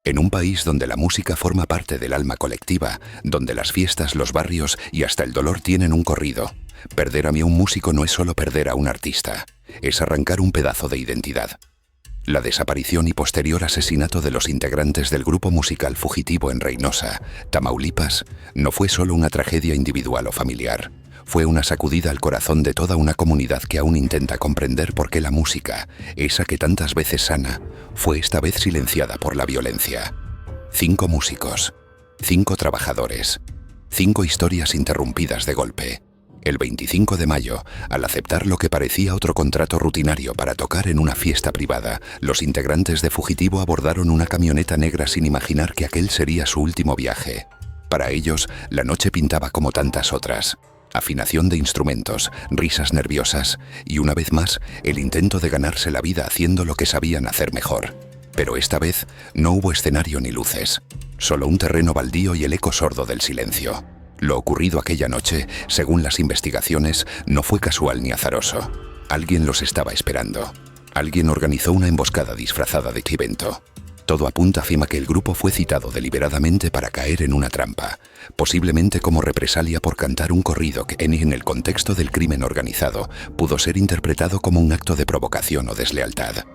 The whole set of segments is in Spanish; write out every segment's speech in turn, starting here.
En un país donde la música forma parte del alma colectiva, donde las fiestas, los barrios y hasta el dolor tienen un corrido, perder a un músico no es solo perder a un artista, es arrancar un pedazo de identidad. La desaparición y posterior asesinato de los integrantes del grupo musical Fugitivo en Reynosa, Tamaulipas, no fue solo una tragedia individual o familiar. Fue una sacudida al corazón de toda una comunidad que aún intenta comprender por qué la música, esa que tantas veces sana, fue esta vez silenciada por la violencia. 5 músicos, 5 trabajadores, 5 historias interrumpidas de golpe. El 25 de mayo, al aceptar lo que parecía otro contrato rutinario para tocar en una fiesta privada, los integrantes de Fugitivo abordaron una camioneta negra sin imaginar que aquel sería su último viaje. Para ellos, la noche pintaba como tantas otras. Afinación de instrumentos, risas nerviosas y, una vez más, el intento de ganarse la vida haciendo lo que sabían hacer mejor. Pero esta vez no hubo escenario ni luces, solo un terreno baldío y el eco sordo del silencio. Lo ocurrido aquella noche, según las investigaciones, no fue casual ni azaroso. Alguien los estaba esperando. Alguien organizó una emboscada disfrazada de evento. Todo apunta a que el grupo fue citado deliberadamente para caer en una trampa, posiblemente como represalia por cantar un corrido que, en el contexto del crimen organizado, pudo ser interpretado como un acto de provocación o deslealtad.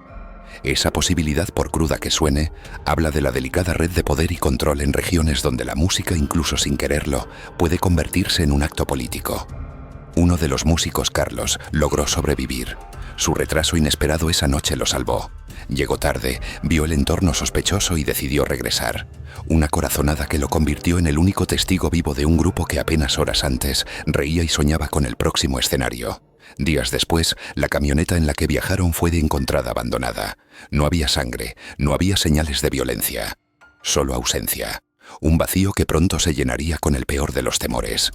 Esa posibilidad, por cruda que suene, habla de la delicada red de poder y control en regiones donde la música, incluso sin quererlo, puede convertirse en un acto político. Uno de los músicos, Carlos, logró sobrevivir. Su retraso inesperado esa noche lo salvó. Llegó tarde, vio el entorno sospechoso y decidió regresar. Una corazonada que lo convirtió en el único testigo vivo de un grupo que apenas horas antes reía y soñaba con el próximo escenario. Días después, la camioneta en la que viajaron fue encontrada abandonada. No había sangre, no había señales de violencia. Solo ausencia. Un vacío que pronto se llenaría con el peor de los temores.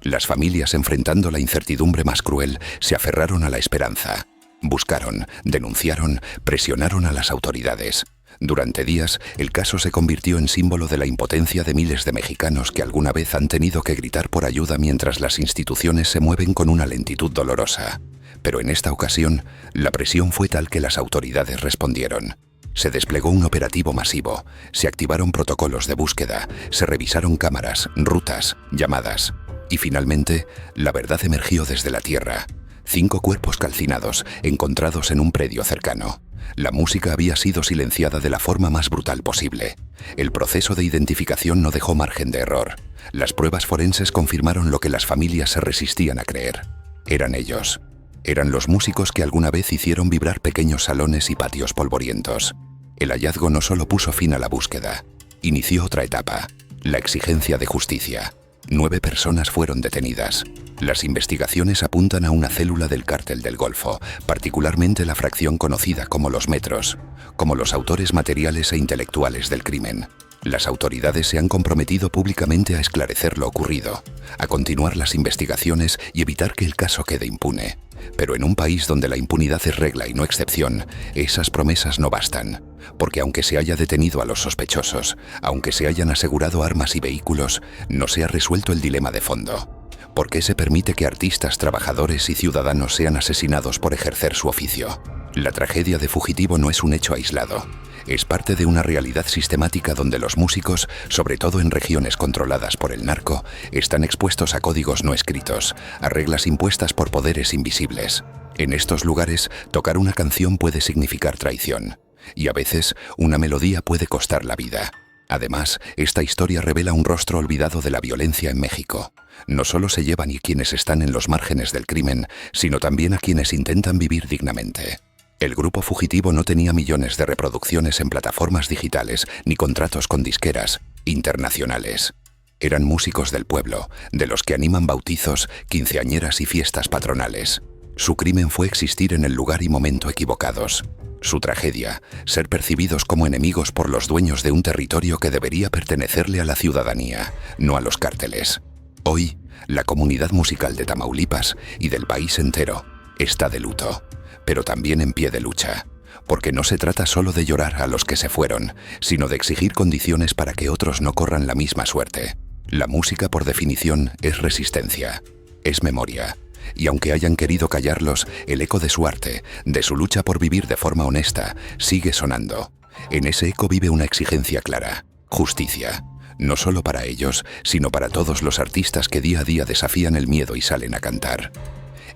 Las familias, enfrentando la incertidumbre más cruel, se aferraron a la esperanza. Buscaron, denunciaron, presionaron a las autoridades. Durante días, el caso se convirtió en símbolo de la impotencia de miles de mexicanos que alguna vez han tenido que gritar por ayuda mientras las instituciones se mueven con una lentitud dolorosa. Pero en esta ocasión, la presión fue tal que las autoridades respondieron. Se desplegó un operativo masivo, se activaron protocolos de búsqueda, se revisaron cámaras, rutas, llamadas. Y finalmente, la verdad emergió desde la tierra. 5 cuerpos calcinados, encontrados en un predio cercano. La música había sido silenciada de la forma más brutal posible. El proceso de identificación no dejó margen de error. Las pruebas forenses confirmaron lo que las familias se resistían a creer. Eran ellos. Eran los músicos que alguna vez hicieron vibrar pequeños salones y patios polvorientos. El hallazgo no solo puso fin a la búsqueda, inició otra etapa, la exigencia de justicia. 9 personas fueron detenidas. Las investigaciones apuntan a una célula del Cártel del Golfo, particularmente la fracción conocida como los Metros, como los autores materiales e intelectuales del crimen. Las autoridades se han comprometido públicamente a esclarecer lo ocurrido, a continuar las investigaciones y evitar que el caso quede impune. Pero en un país donde la impunidad es regla y no excepción, esas promesas no bastan, porque aunque se haya detenido a los sospechosos, aunque se hayan asegurado armas y vehículos, no se ha resuelto el dilema de fondo. ¿Por qué se permite que artistas, trabajadores y ciudadanos sean asesinados por ejercer su oficio? La tragedia de Fugitivo no es un hecho aislado. Es parte de una realidad sistemática donde los músicos, sobre todo en regiones controladas por el narco, están expuestos a códigos no escritos, a reglas impuestas por poderes invisibles. En estos lugares, tocar una canción puede significar traición, y a veces una melodía puede costar la vida. Además, esta historia revela un rostro olvidado de la violencia en México. No solo se llevan a quienes están en los márgenes del crimen, sino también a quienes intentan vivir dignamente. El grupo Fugitivo no tenía millones de reproducciones en plataformas digitales ni contratos con disqueras internacionales. Eran músicos del pueblo, de los que animan bautizos, quinceañeras y fiestas patronales. Su crimen fue existir en el lugar y momento equivocados. Su tragedia, ser percibidos como enemigos por los dueños de un territorio que debería pertenecerle a la ciudadanía, no a los cárteles. Hoy, la comunidad musical de Tamaulipas y del país entero está de luto, pero también en pie de lucha, porque no se trata solo de llorar a los que se fueron, sino de exigir condiciones para que otros no corran la misma suerte. La música, por definición, es resistencia, es memoria. Y aunque hayan querido callarlos, el eco de su arte, de su lucha por vivir de forma honesta, sigue sonando. En ese eco vive una exigencia clara: justicia. No solo para ellos, sino para todos los artistas que día a día desafían el miedo y salen a cantar.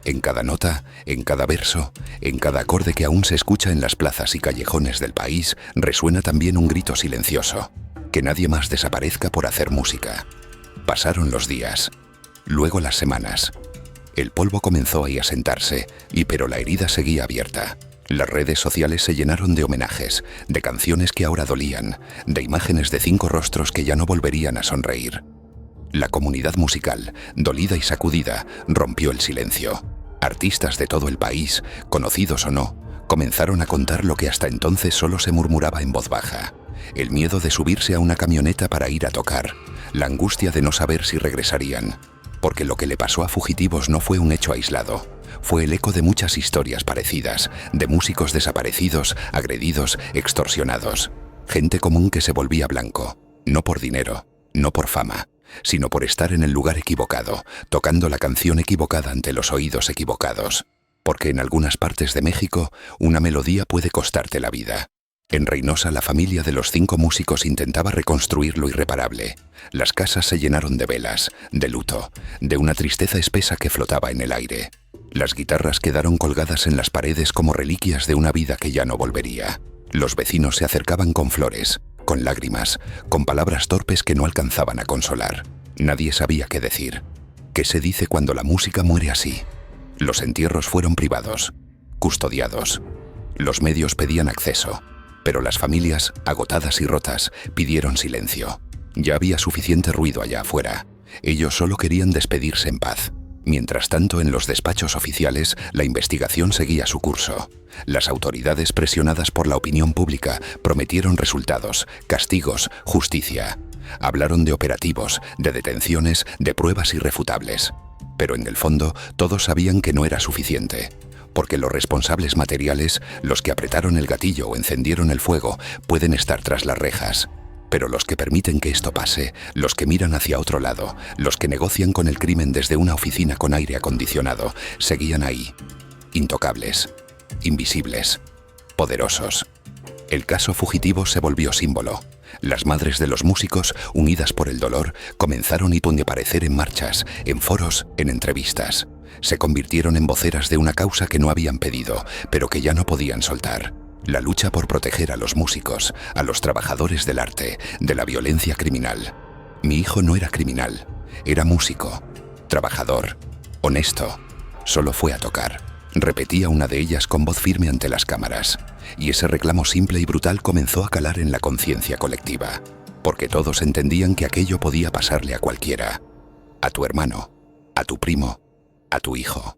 En cada nota, en cada verso, en cada acorde que aún se escucha en las plazas y callejones del país, resuena también un grito silencioso: que nadie más desaparezca por hacer música. Pasaron los días, luego las semanas. El polvo comenzó ahí a sentarse, pero la herida seguía abierta. Las redes sociales se llenaron de homenajes, de canciones que ahora dolían, de imágenes de 5 rostros que ya no volverían a sonreír. La comunidad musical, dolida y sacudida, rompió el silencio. Artistas de todo el país, conocidos o no, comenzaron a contar lo que hasta entonces solo se murmuraba en voz baja: el miedo de subirse a una camioneta para ir a tocar, la angustia de no saber si regresarían. Porque lo que le pasó a Fugitivos no fue un hecho aislado, fue el eco de muchas historias parecidas, de músicos desaparecidos, agredidos, extorsionados. Gente común que se volvía blanco, no por dinero, no por fama, sino por estar en el lugar equivocado, tocando la canción equivocada ante los oídos equivocados. Porque en algunas partes de México, una melodía puede costarte la vida. En Reynosa, la familia de los 5 músicos intentaba reconstruir lo irreparable. Las casas se llenaron de velas, de luto, de una tristeza espesa que flotaba en el aire. Las guitarras quedaron colgadas en las paredes como reliquias de una vida que ya no volvería. Los vecinos se acercaban con flores, con lágrimas, con palabras torpes que no alcanzaban a consolar. Nadie sabía qué decir. ¿Qué se dice cuando la música muere así? Los entierros fueron privados, custodiados. Los medios pedían acceso. Pero las familias, agotadas y rotas, pidieron silencio. Ya había suficiente ruido allá afuera. Ellos solo querían despedirse en paz. Mientras tanto, en los despachos oficiales, la investigación seguía su curso. Las autoridades, presionadas por la opinión pública, prometieron resultados, castigos, justicia. Hablaron de operativos, de detenciones, de pruebas irrefutables. Pero en el fondo, todos sabían que no era suficiente. Porque los responsables materiales, los que apretaron el gatillo o encendieron el fuego, pueden estar tras las rejas. Pero los que permiten que esto pase, los que miran hacia otro lado, los que negocian con el crimen desde una oficina con aire acondicionado, seguían ahí, intocables, invisibles, poderosos. El caso Fugitivos se volvió símbolo. Las madres de los músicos, unidas por el dolor, comenzaron a aparecer en marchas, en foros, en entrevistas. Se convirtieron en voceras de una causa que no habían pedido, pero que ya no podían soltar. La lucha por proteger a los músicos, a los trabajadores del arte, de la violencia criminal. Mi hijo no era criminal, era músico, trabajador, honesto. Solo fue a tocar. Repetía una de ellas con voz firme ante las cámaras. Y ese reclamo simple y brutal comenzó a calar en la conciencia colectiva. Porque todos entendían que aquello podía pasarle a cualquiera. A tu hermano, a tu primo, a tu hijo.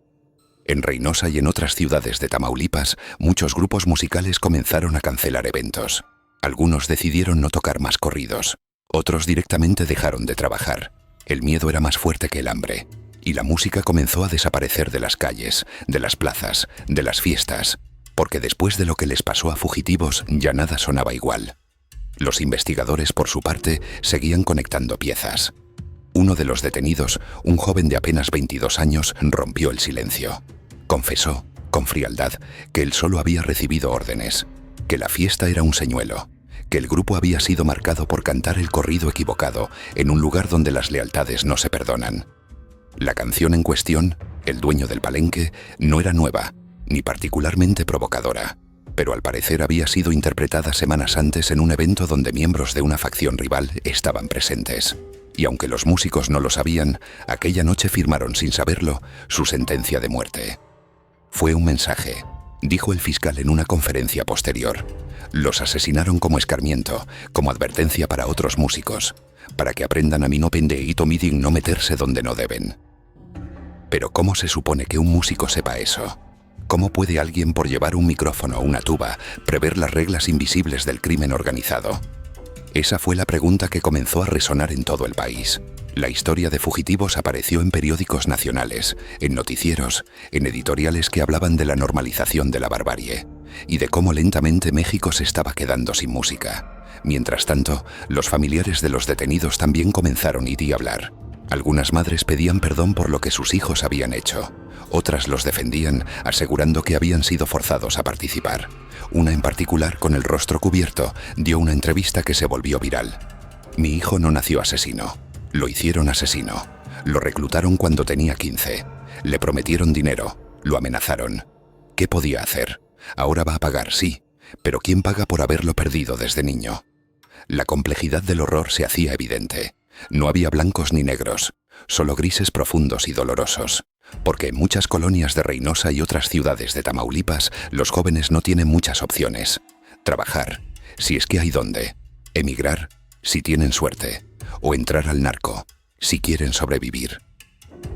En Reynosa y en otras ciudades de Tamaulipas, muchos grupos musicales comenzaron a cancelar eventos. Algunos decidieron no tocar más corridos. Otros directamente dejaron de trabajar. El miedo era más fuerte que el hambre. Y la música comenzó a desaparecer de las calles, de las plazas, de las fiestas. Porque después de lo que les pasó a Fugitivos, ya nada sonaba igual. Los investigadores, por su parte, seguían conectando piezas. Uno de los detenidos, un joven de apenas 22 años, rompió el silencio. Confesó, con frialdad, que él solo había recibido órdenes, que la fiesta era un señuelo, que el grupo había sido marcado por cantar el corrido equivocado en un lugar donde las lealtades no se perdonan. La canción en cuestión, El dueño del palenque, no era nueva, ni particularmente provocadora, pero al parecer había sido interpretada semanas antes en un evento donde miembros de una facción rival estaban presentes. Y aunque los músicos no lo sabían, aquella noche firmaron sin saberlo su sentencia de muerte. Fue un mensaje, dijo el fiscal en una conferencia posterior. Los asesinaron como escarmiento, como advertencia para otros músicos, para que aprendan a no miding no meterse donde no deben. Pero ¿cómo se supone que un músico sepa eso? ¿Cómo puede alguien, por llevar un micrófono o una tuba, prever las reglas invisibles del crimen organizado? Esa fue la pregunta que comenzó a resonar en todo el país. La historia de Fugitivos apareció en periódicos nacionales, en noticieros, en editoriales que hablaban de la normalización de la barbarie y de cómo lentamente México se estaba quedando sin música. Mientras tanto, los familiares de los detenidos también comenzaron a ir y hablar. Algunas madres pedían perdón por lo que sus hijos habían hecho. Otras los defendían, asegurando que habían sido forzados a participar. Una en particular, con el rostro cubierto, dio una entrevista que se volvió viral. Mi hijo no nació asesino. Lo hicieron asesino. Lo reclutaron cuando tenía 15. Le prometieron dinero. Lo amenazaron. ¿Qué podía hacer? Ahora va a pagar, sí. Pero ¿quién paga por haberlo perdido desde niño? La complejidad del horror se hacía evidente. No había blancos ni negros, solo grises profundos y dolorosos. Porque en muchas colonias de Reynosa y otras ciudades de Tamaulipas, los jóvenes no tienen muchas opciones. Trabajar, si es que hay dónde. Emigrar, si tienen suerte. O entrar al narco, si quieren sobrevivir.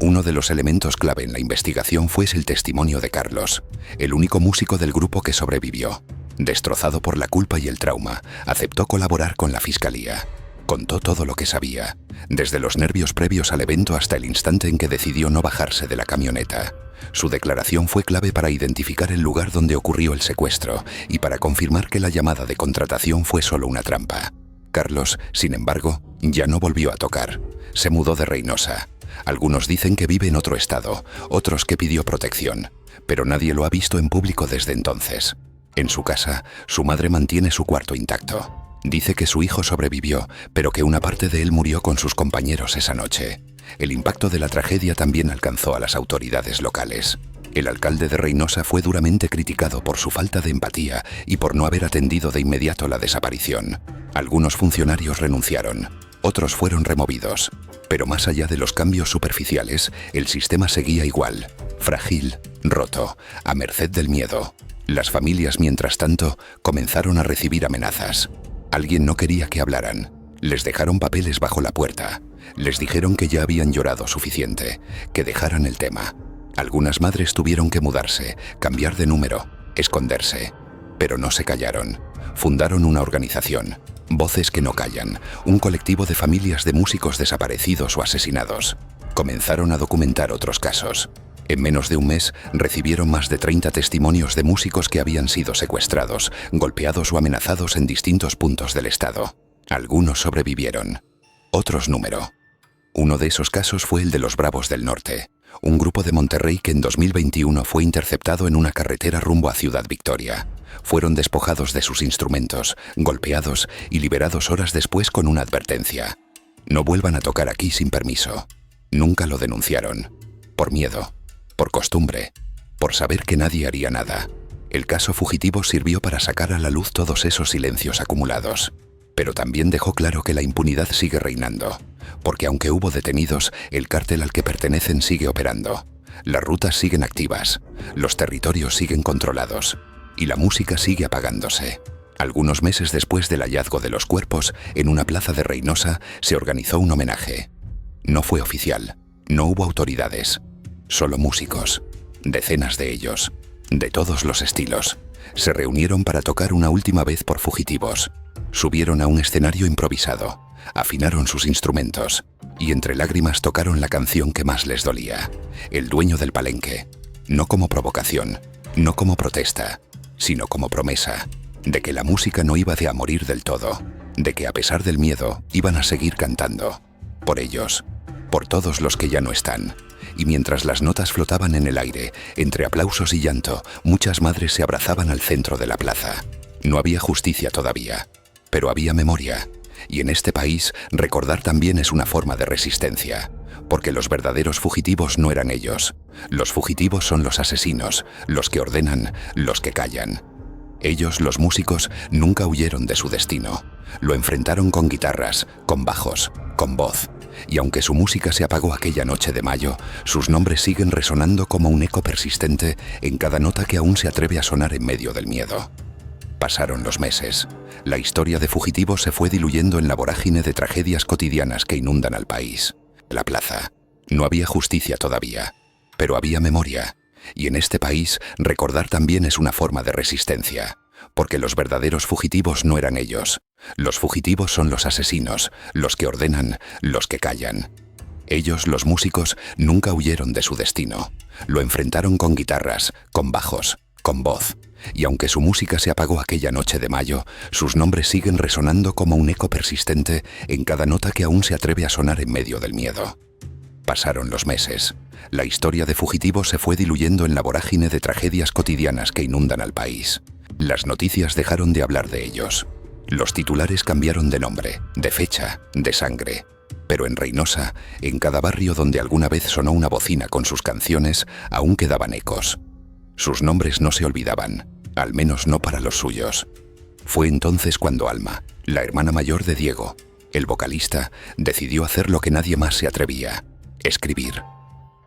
Uno de los elementos clave en la investigación fue el testimonio de Carlos, el único músico del grupo que sobrevivió. Destrozado por la culpa y el trauma, aceptó colaborar con la fiscalía. Contó todo lo que sabía, desde los nervios previos al evento hasta el instante en que decidió no bajarse de la camioneta. Su declaración fue clave para identificar el lugar donde ocurrió el secuestro y para confirmar que la llamada de contratación fue solo una trampa. Carlos, sin embargo, ya no volvió a tocar. Se mudó de Reynosa. Algunos dicen que vive en otro estado, otros que pidió protección, pero nadie lo ha visto en público desde entonces. En su casa, su madre mantiene su cuarto intacto. Dice que su hijo sobrevivió, pero que una parte de él murió con sus compañeros esa noche. El impacto de la tragedia también alcanzó a las autoridades locales. El alcalde de Reynosa fue duramente criticado por su falta de empatía y por no haber atendido de inmediato la desaparición. Algunos funcionarios renunciaron, otros fueron removidos. Pero más allá de los cambios superficiales, el sistema seguía igual, frágil, roto, a merced del miedo. Las familias, mientras tanto, comenzaron a recibir amenazas. Alguien no quería que hablaran. Les dejaron papeles bajo la puerta. Les dijeron que ya habían llorado suficiente, que dejaran el tema. Algunas madres tuvieron que mudarse, cambiar de número, esconderse. Pero no se callaron. Fundaron una organización, Voces que no callan, un colectivo de familias de músicos desaparecidos o asesinados. Comenzaron a documentar otros casos. En menos de un mes recibieron más de 30 testimonios de músicos que habían sido secuestrados, golpeados o amenazados en distintos puntos del estado. Algunos sobrevivieron, otros número. Uno de esos casos fue el de los Bravos del Norte, un grupo de Monterrey que en 2021 fue interceptado en una carretera rumbo a Ciudad Victoria. Fueron despojados de sus instrumentos, golpeados y liberados horas después con una advertencia. No vuelvan a tocar aquí sin permiso. Nunca lo denunciaron. Por miedo, por costumbre, por saber que nadie haría nada. El caso Fugitivos sirvió para sacar a la luz todos esos silencios acumulados. Pero también dejó claro que la impunidad sigue reinando, porque aunque hubo detenidos, el cártel al que pertenecen sigue operando. Las rutas siguen activas, los territorios siguen controlados y la música sigue apagándose. Algunos meses después del hallazgo de los cuerpos, en una plaza de Reynosa se organizó un homenaje. No fue oficial, no hubo autoridades, solo músicos, decenas de ellos, de todos los estilos. Se reunieron para tocar una última vez por Fugitivos. Subieron a un escenario improvisado, afinaron sus instrumentos y entre lágrimas tocaron la canción que más les dolía, El dueño del palenque. No como provocación, no como protesta, sino como promesa de que la música no iba a morir del todo, de que a pesar del miedo iban a seguir cantando. Por ellos, por todos los que ya no están. Y mientras las notas flotaban en el aire, entre aplausos y llanto, muchas madres se abrazaban al centro de la plaza. No había justicia todavía, pero había memoria. Y en este país, recordar también es una forma de resistencia, porque los verdaderos fugitivos no eran ellos. Los fugitivos son los asesinos, los que ordenan, los que callan. Ellos, los músicos, nunca huyeron de su destino. Lo enfrentaron con guitarras, con bajos, con voz. Y aunque su música se apagó aquella noche de mayo, sus nombres siguen resonando como un eco persistente en cada nota que aún se atreve a sonar en medio del miedo. Pasaron los meses. La historia de Fugitivos se fue diluyendo en la vorágine de tragedias cotidianas que inundan al país. La plaza. No había justicia todavía, pero había memoria. Y en este país, recordar también es una forma de resistencia, porque los verdaderos fugitivos no eran ellos. Los fugitivos son los asesinos, los que ordenan, los que callan. Ellos, los músicos, nunca huyeron de su destino. Lo enfrentaron con guitarras, con bajos, con voz. Y aunque su música se apagó aquella noche de mayo, sus nombres siguen resonando como un eco persistente en cada nota que aún se atreve a sonar en medio del miedo. Pasaron los meses. La historia de fugitivos se fue diluyendo en la vorágine de tragedias cotidianas que inundan al país. Las noticias dejaron de hablar de ellos. Los titulares cambiaron de nombre, de fecha, de sangre. Pero en Reynosa, en cada barrio donde alguna vez sonó una bocina con sus canciones, aún quedaban ecos. Sus nombres no se olvidaban, al menos no para los suyos. Fue entonces cuando Alma, la hermana mayor de Diego, el vocalista, decidió hacer lo que nadie más se atrevía: escribir.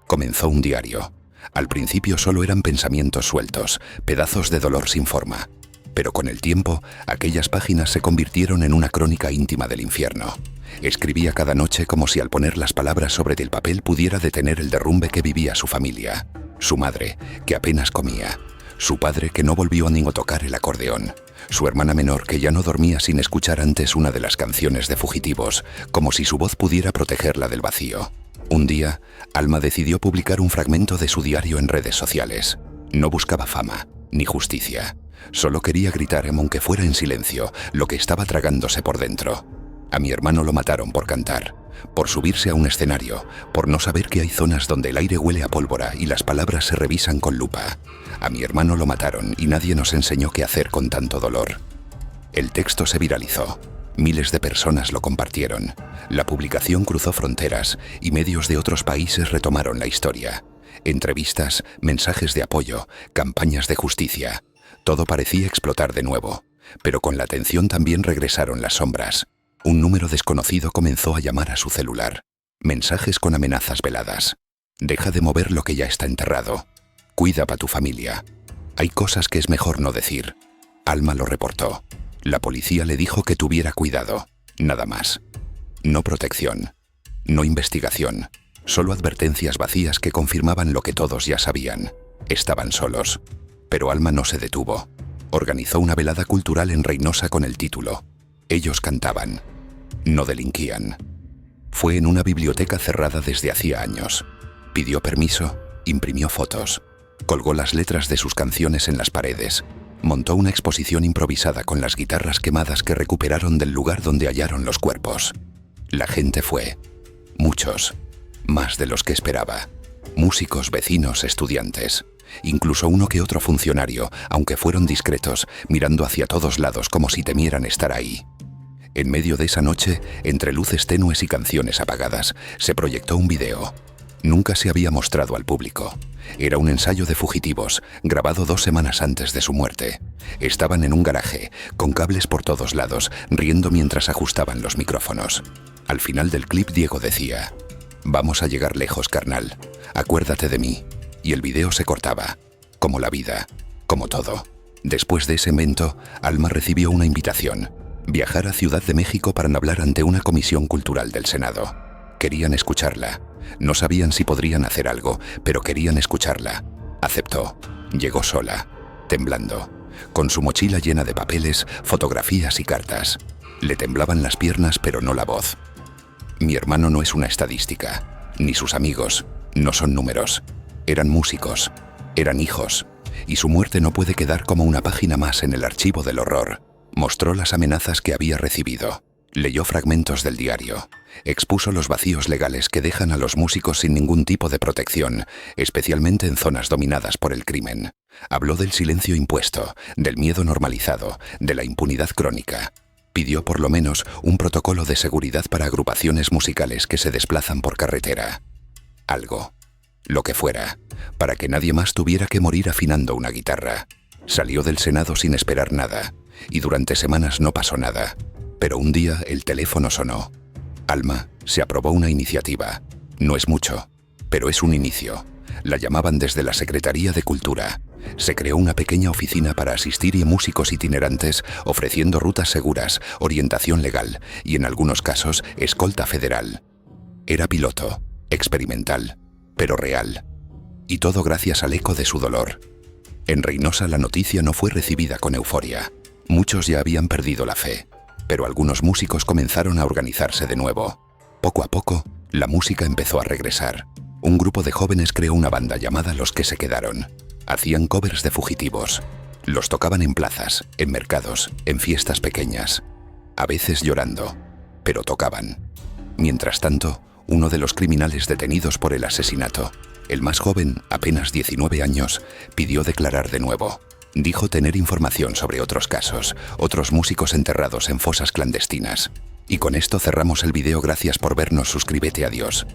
Comenzó un diario. Al principio solo eran pensamientos sueltos, pedazos de dolor sin forma. Pero con el tiempo, aquellas páginas se convirtieron en una crónica íntima del infierno. Escribía cada noche como si al poner las palabras sobre el papel pudiera detener el derrumbe que vivía su familia. Su madre, que apenas comía. Su padre, que no volvió a ni a tocar el acordeón. Su hermana menor, que ya no dormía sin escuchar antes una de las canciones de Fugitivos, como si su voz pudiera protegerla del vacío. Un día, Alma decidió publicar un fragmento de su diario en redes sociales. No buscaba fama, ni justicia. Solo quería gritar, aunque fuera en silencio, lo que estaba tragándose por dentro. A mi hermano lo mataron por cantar, por subirse a un escenario, por no saber que hay zonas donde el aire huele a pólvora y las palabras se revisan con lupa. A mi hermano lo mataron y nadie nos enseñó qué hacer con tanto dolor. El texto se viralizó. Miles de personas lo compartieron. La publicación cruzó fronteras y medios de otros países retomaron la historia. Entrevistas, mensajes de apoyo, campañas de justicia. Todo parecía explotar de nuevo, pero con la atención también regresaron las sombras. Un número desconocido comenzó a llamar a su celular. Mensajes con amenazas veladas. Deja de mover lo que ya está enterrado. Cuida a tu familia. Hay cosas que es mejor no decir. Alma lo reportó. La policía le dijo que tuviera cuidado. Nada más. No protección. No investigación. Solo advertencias vacías que confirmaban lo que todos ya sabían. Estaban solos. Pero Alma no se detuvo. Organizó una velada cultural en Reynosa con el título: Ellos cantaban. No delinquían. Fue en una biblioteca cerrada desde hacía años. Pidió permiso, imprimió fotos, colgó las letras de sus canciones en las paredes, montó una exposición improvisada con las guitarras quemadas que recuperaron del lugar donde hallaron los cuerpos. La gente fue. Muchos. Más de los que esperaba. Músicos, vecinos, estudiantes. Incluso uno que otro funcionario, aunque fueron discretos, mirando hacia todos lados como si temieran estar ahí. En medio de esa noche, entre luces tenues y canciones apagadas, se proyectó un video. Nunca se había mostrado al público. Era un ensayo de Fugitivos, grabado 2 semanas antes de su muerte. Estaban en un garaje, con cables por todos lados, riendo mientras ajustaban los micrófonos. Al final del clip, Diego decía: «Vamos a llegar lejos, carnal. Acuérdate de mí». Y el video se cortaba. Como la vida. Como todo. Después de ese evento, Alma recibió una invitación: viajar a Ciudad de México para hablar ante una comisión cultural del Senado. Querían escucharla. No sabían si podrían hacer algo, pero querían escucharla. Aceptó. Llegó sola, temblando, con su mochila llena de papeles, fotografías y cartas. Le temblaban las piernas, pero no la voz. Mi hermano no es una estadística, ni sus amigos, no son números. Eran músicos, eran hijos, y su muerte no puede quedar como una página más en el archivo del horror. Mostró las amenazas que había recibido. Leyó fragmentos del diario. Expuso los vacíos legales que dejan a los músicos sin ningún tipo de protección, especialmente en zonas dominadas por el crimen. Habló del silencio impuesto, del miedo normalizado, de la impunidad crónica. Pidió por lo menos un protocolo de seguridad para agrupaciones musicales que se desplazan por carretera. Algo. Lo que fuera, para que nadie más tuviera que morir afinando una guitarra. Salió del Senado sin esperar nada, y durante semanas no pasó nada. Pero un día el teléfono sonó. Alma, se aprobó una iniciativa. No es mucho, pero es un inicio. La llamaban desde la Secretaría de Cultura. Se creó una pequeña oficina para asistir a músicos itinerantes, ofreciendo rutas seguras, orientación legal y, en algunos casos, escolta federal. Era piloto, experimental, pero real. Y todo gracias al eco de su dolor. En Reynosa la noticia no fue recibida con euforia. Muchos ya habían perdido la fe, pero algunos músicos comenzaron a organizarse de nuevo. Poco a poco, la música empezó a regresar. Un grupo de jóvenes creó una banda llamada Los que se quedaron. Hacían covers de Fugitivos. Los tocaban en plazas, en mercados, en fiestas pequeñas. A veces llorando, pero tocaban. Mientras tanto, uno de los criminales detenidos por el asesinato. El más joven, apenas 19 años, pidió declarar de nuevo. Dijo tener información sobre otros casos, otros músicos enterrados en fosas clandestinas. Y con esto cerramos el video. Gracias por vernos. Suscríbete. Adiós.